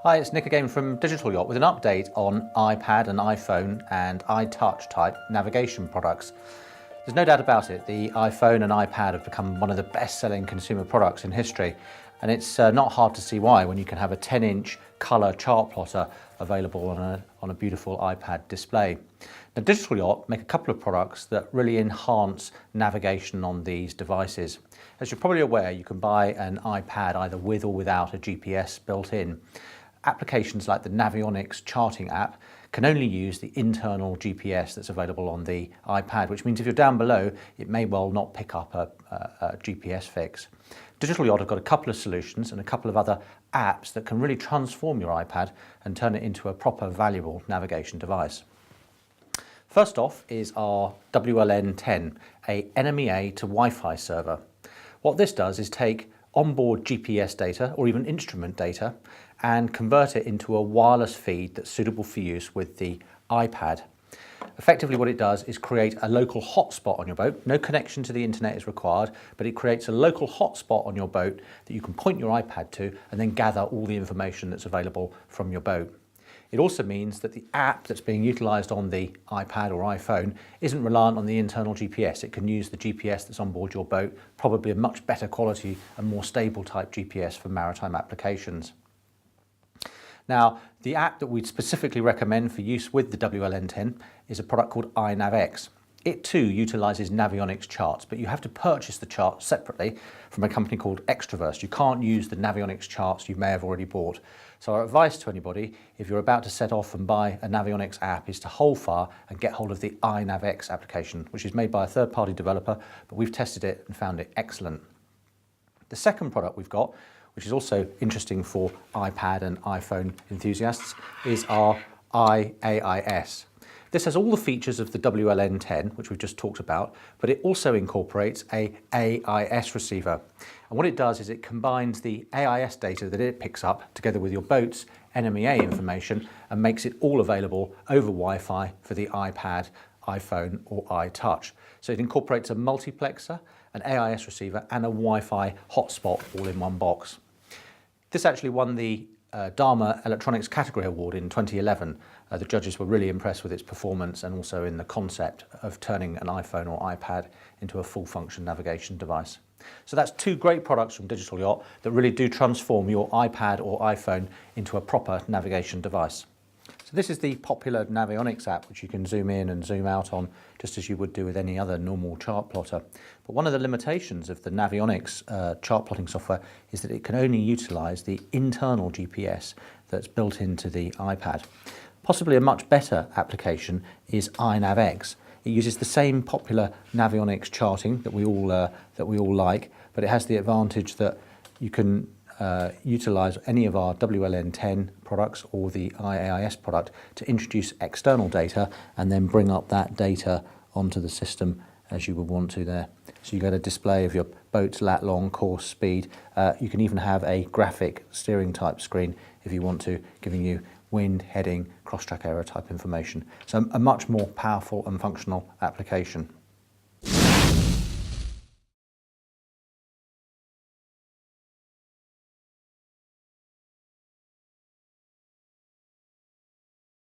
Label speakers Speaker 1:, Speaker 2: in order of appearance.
Speaker 1: Hi, it's Nick again from Digital Yacht with an update on iPad and iPhone and iTouch type navigation products. There's no doubt about it, the iPhone and iPad have become one of the best-selling consumer products in history, and it's not hard to see why when you can have a 10-inch colour chart plotter available on a beautiful iPad display. Now, Digital Yacht make a couple of products that really enhance navigation on these devices. As you're probably aware, you can buy an iPad either with or without a GPS built in. Applications like the Navionics charting app can only use the internal GPS that's available on the iPad, which means if you're down below, it may well not pick up a GPS fix. Digital Yacht have got a couple of solutions and a couple of other apps that can really transform your iPad and turn it into a proper valuable navigation device. First off is our WLN10, a NMEA to Wi-Fi server. What this does is take onboard GPS data or even instrument data and convert it into a wireless feed that's suitable for use with the iPad. Effectively what it does is create a local hotspot on your boat. No connection to the internet is required, but it creates a local hotspot on your boat that you can point your iPad to and then gather all the information that's available from your boat. It also means that the app that's being utilised on the iPad or iPhone isn't reliant on the internal GPS. It can use the GPS that's on board your boat, probably a much better quality and more stable type GPS for maritime applications. Now, the app that we'd specifically recommend for use with the WLN10 is a product called iNavX. It too utilises Navionics charts, but you have to purchase the charts separately from a company called Extraverse. You can't use the Navionics charts you may have already bought. So our advice to anybody, if you're about to set off and buy a Navionics app, is to hold fire and get hold of the iNavX application, which is made by a third-party developer, but we've tested it and found it excellent. The second product we've got, which is also interesting for iPad and iPhone enthusiasts, is our iAIS. This has all the features of the WLN10, which we've just talked about, but it also incorporates a AIS receiver. And what it does is it combines the AIS data that it picks up together with your boat's NMEA information and makes it all available over Wi-Fi for the iPad, iPhone or iTouch. So it incorporates a multiplexer, an AIS receiver and a Wi-Fi hotspot all in one box. This actually won the Dharma Electronics Category Award in 2011. The judges were really impressed with its performance and also in the concept of turning an iPhone or iPad into a full function navigation device. So that's two great products from Digital Yacht that really do transform your iPad or iPhone into a proper navigation device. So this is the popular Navionics app, which you can zoom in and zoom out on just as you would do with any other normal chart plotter. But one of the limitations of the Navionics chart plotting software is that it can only utilise the internal GPS that's built into the iPad. Possibly a much better application is iNavX. It uses the same popular Navionics charting that we all like, but it has the advantage that you can utilise any of our WLN10 products or the iAIS product to introduce external data and then bring up that data onto the system as you would want to there. So you get a display of your boat's lat long, course, speed. You can even have a graphic steering type screen if you want to, giving you wind, heading, cross-track error type information. So a much more powerful and functional application.